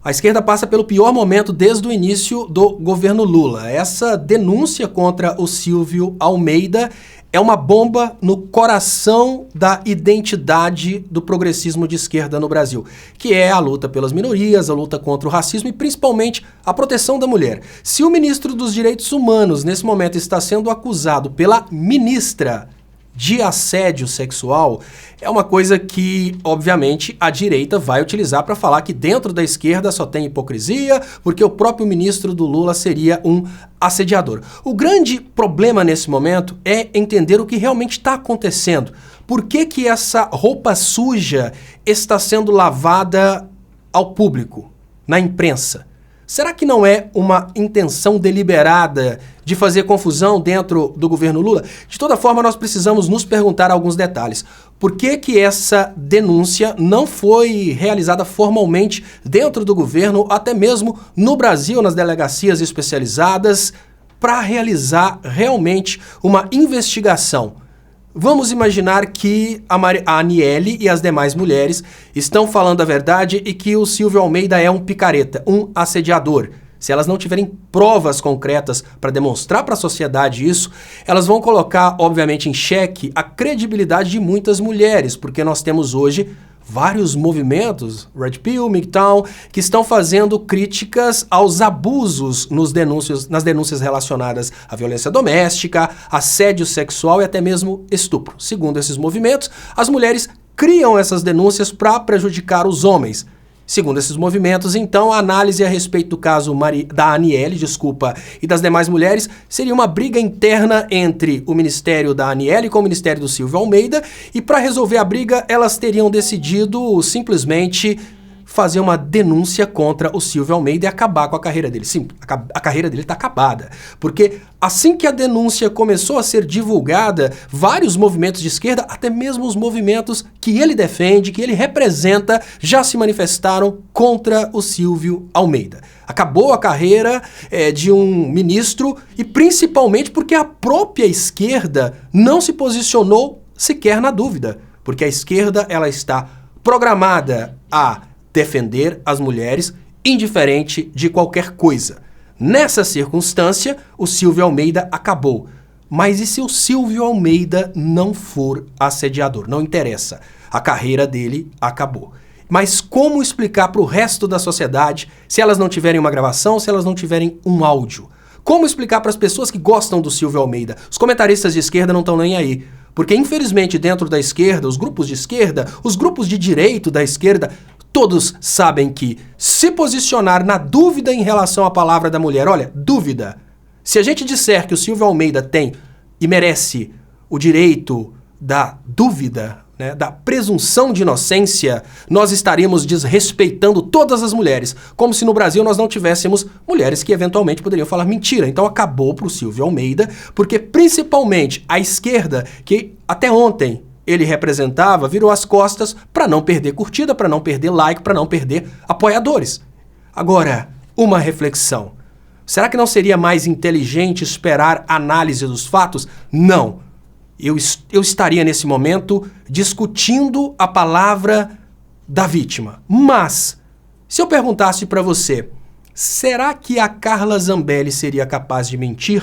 A esquerda passa pelo pior momento desde o início do governo Lula. Essa denúncia contra o Silvio Almeida é uma bomba no coração da identidade do progressismo de esquerda no Brasil, que é a luta pelas minorias, a luta contra o racismo e principalmente a proteção da mulher. Se o ministro dos Direitos Humanos nesse momento está sendo acusado pela ministra de assédio sexual, é uma coisa que, obviamente, a direita vai utilizar para falar que dentro da esquerda só tem hipocrisia, porque o próprio ministro do Lula seria um assediador. O grande problema nesse momento é entender o que realmente está acontecendo. Por que que essa roupa suja está sendo lavada ao público, na imprensa? Será que não é uma intenção deliberada de fazer confusão dentro do governo Lula? De toda forma, nós precisamos nos perguntar alguns detalhes. Por que que essa denúncia não foi realizada formalmente dentro do governo, até mesmo no Brasil, nas delegacias especializadas, para realizar realmente uma investigação? Vamos imaginar que a Aniele e as demais mulheres estão falando a verdade e que o Silvio Almeida é um picareta, um assediador. Se elas não tiverem provas concretas para demonstrar para a sociedade isso, elas vão colocar, obviamente, em xeque a credibilidade de muitas mulheres, porque nós temos hoje vários movimentos, Red Pill, MGTOW, que estão fazendo críticas aos abusos nas denúncias relacionadas à violência doméstica, assédio sexual e até mesmo estupro. Segundo esses movimentos, as mulheres criam essas denúncias para prejudicar os homens. Segundo esses movimentos, então, a análise a respeito do caso da Aniele, e das demais mulheres seria uma briga interna entre o ministério da Aniele com o ministério do Silvio Almeida, e para resolver a briga, elas teriam decidido simplesmente fazer uma denúncia contra o Silvio Almeida e acabar com a carreira dele. Sim, a carreira dele está acabada, porque assim que a denúncia começou a ser divulgada, vários movimentos de esquerda, até mesmo os movimentos que ele defende, que ele representa, já se manifestaram contra o Silvio Almeida. Acabou a carreira de um ministro e principalmente porque a própria esquerda não se posicionou sequer na dúvida, porque a esquerda ela está programada a defender as mulheres, indiferente de qualquer coisa. Nessa circunstância, o Silvio Almeida acabou. Mas e se o Silvio Almeida não for assediador? Não interessa. A carreira dele acabou. Mas como explicar para o resto da sociedade se elas não tiverem uma gravação, se elas não tiverem um áudio? Como explicar para as pessoas que gostam do Silvio Almeida? Os comentaristas de esquerda não estão nem aí. Porque, infelizmente, dentro da esquerda, os grupos de esquerda, os grupos de direito da esquerda, todos sabem que se posicionar na dúvida em relação à palavra da mulher, olha, dúvida. Se a gente disser que o Silvio Almeida tem e merece o direito da dúvida, né, da presunção de inocência, nós estaremos desrespeitando todas as mulheres, como se no Brasil nós não tivéssemos mulheres que eventualmente poderiam falar mentira. Então acabou para o Silvio Almeida, porque principalmente a esquerda, que até ontem ele representava, virou as costas para não perder curtida, para não perder like, para não perder apoiadores. Agora, uma reflexão. Será que não seria mais inteligente esperar a análise dos fatos? Não. Eu estaria nesse momento discutindo a palavra da vítima. Mas, se eu perguntasse para você, será que a Carla Zambelli seria capaz de mentir?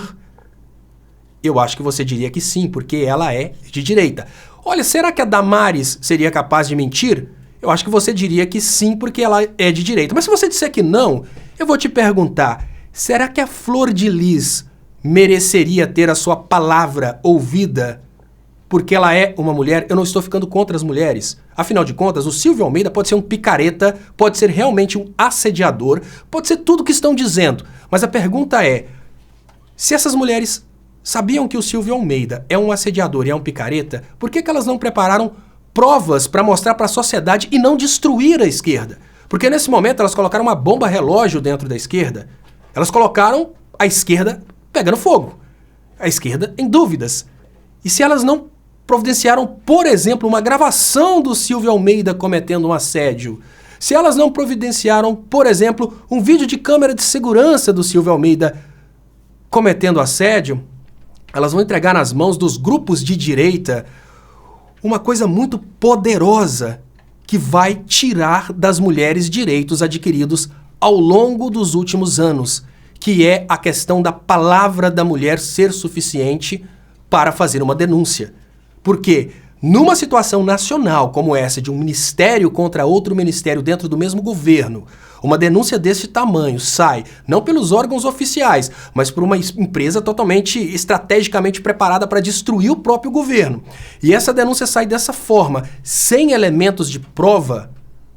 Eu acho que você diria que sim, porque ela é de direita. Olha, será que a Damares seria capaz de mentir? Eu acho que você diria que sim, porque ela é de direita. Mas se você disser que não, eu vou te perguntar, será que a Flor de Lis mereceria ter a sua palavra ouvida porque ela é uma mulher? Eu não estou ficando contra as mulheres. Afinal de contas, o Silvio Almeida pode ser um picareta, pode ser realmente um assediador, pode ser tudo o que estão dizendo. Mas a pergunta é, se essas mulheres sabiam que o Silvio Almeida é um assediador e é um picareta, por que elas não prepararam provas para mostrar para a sociedade e não destruir a esquerda? Porque nesse momento elas colocaram uma bomba relógio dentro da esquerda. Elas colocaram a esquerda pegando fogo. A esquerda em dúvidas. E se elas não providenciaram, por exemplo, uma gravação do Silvio Almeida cometendo um assédio? Se elas não providenciaram, por exemplo, um vídeo de câmera de segurança do Silvio Almeida cometendo assédio, elas vão entregar nas mãos dos grupos de direita uma coisa muito poderosa que vai tirar das mulheres direitos adquiridos ao longo dos últimos anos, que é a questão da palavra da mulher ser suficiente para fazer uma denúncia. Porque numa situação nacional como essa, de um ministério contra outro ministério dentro do mesmo governo, uma denúncia desse tamanho sai não pelos órgãos oficiais, mas por uma empresa totalmente estrategicamente preparada para destruir o próprio governo. E essa denúncia sai dessa forma, sem elementos de prova.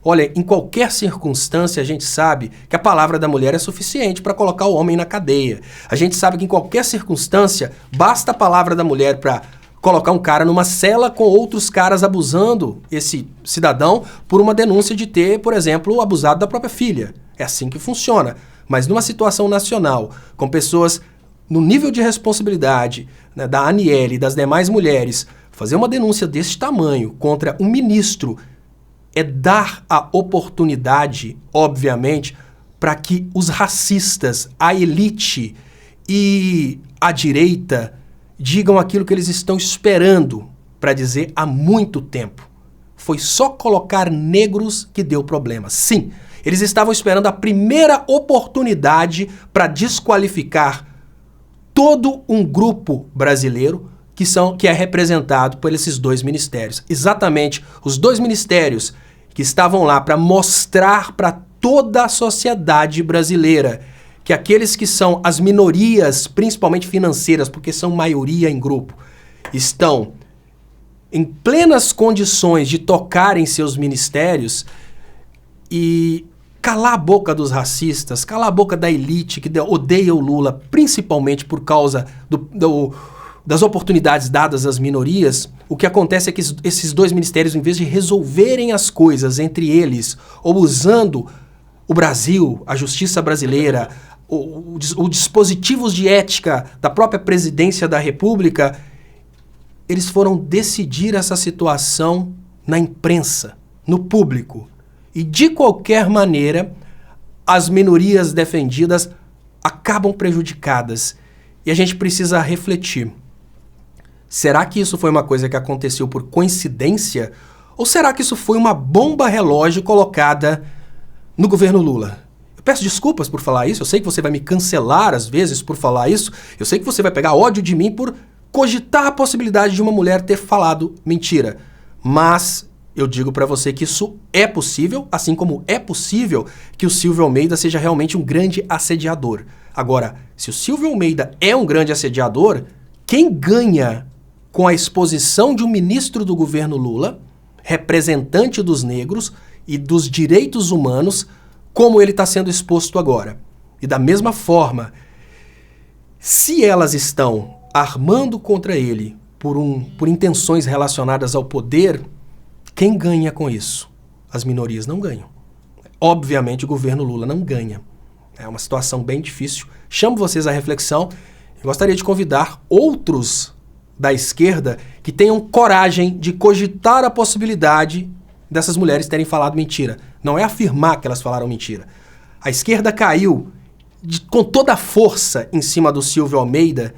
Olha, em qualquer circunstância a gente sabe que a palavra da mulher é suficiente para colocar o homem na cadeia. A gente sabe que em qualquer circunstância basta a palavra da mulher para colocar um cara numa cela com outros caras abusando esse cidadão por uma denúncia de ter, por exemplo, abusado da própria filha. É assim que funciona. Mas numa situação nacional, com pessoas no nível de responsabilidade, né, da Aniele e das demais mulheres, fazer uma denúncia desse tamanho contra um ministro é dar a oportunidade, obviamente, para que os racistas, a elite e a direita digam aquilo que eles estão esperando para dizer há muito tempo. Foi só colocar negros que deu problema. Sim, eles estavam esperando a primeira oportunidade para desqualificar todo um grupo brasileiro que é representado por esses dois ministérios. Exatamente, os dois ministérios que estavam lá para mostrar para toda a sociedade brasileira que aqueles que são as minorias, principalmente financeiras, porque são maioria em grupo, estão em plenas condições de tocar em seus ministérios e calar a boca dos racistas, calar a boca da elite que odeia o Lula, principalmente por causa das oportunidades dadas às minorias. O que acontece é que esses dois ministérios, em vez de resolverem as coisas entre eles, ou usando o Brasil, a justiça brasileira, os dispositivos de ética da própria presidência da República, eles foram decidir essa situação na imprensa, no público. E de qualquer maneira, as minorias defendidas acabam prejudicadas. E a gente precisa refletir. Será que isso foi uma coisa que aconteceu por coincidência? Ou será que isso foi uma bomba relógio colocada no governo Lula? Eu peço desculpas por falar isso, eu sei que você vai me cancelar às vezes por falar isso, eu sei que você vai pegar ódio de mim por cogitar a possibilidade de uma mulher ter falado mentira. Mas eu digo para você que isso é possível, assim como é possível que o Silvio Almeida seja realmente um grande assediador. Agora, se o Silvio Almeida é um grande assediador, quem ganha com a exposição de um ministro do governo Lula, representante dos negros e dos direitos humanos, como ele está sendo exposto agora? E da mesma forma, se elas estão armando contra ele por intenções relacionadas ao poder, quem ganha com isso? As minorias não ganham. Obviamente o governo Lula não ganha. É uma situação bem difícil. Chamo vocês à reflexão. Eu gostaria de convidar outros da esquerda que tenham coragem de cogitar a possibilidade dessas mulheres terem falado mentira. Não é afirmar que elas falaram mentira. A esquerda caiu com toda a força em cima do Silvio Almeida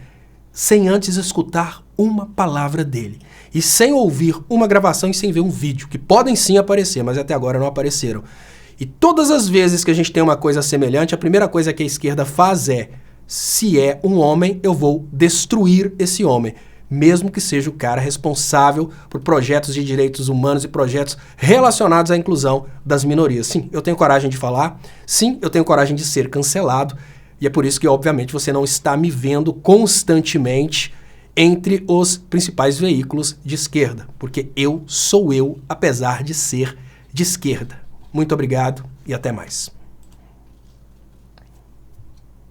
sem antes escutar uma palavra dele. E sem ouvir uma gravação e sem ver um vídeo, que podem sim aparecer, mas até agora não apareceram. E todas as vezes que a gente tem uma coisa semelhante, a primeira coisa que a esquerda faz é: se é um homem, eu vou destruir esse homem, mesmo que seja o cara responsável por projetos de direitos humanos e projetos relacionados à inclusão das minorias. Sim, eu tenho coragem de falar, sim, eu tenho coragem de ser cancelado, e é por isso que, obviamente, você não está me vendo constantemente entre os principais veículos de esquerda, porque eu sou eu, apesar de ser de esquerda. Muito obrigado e até mais.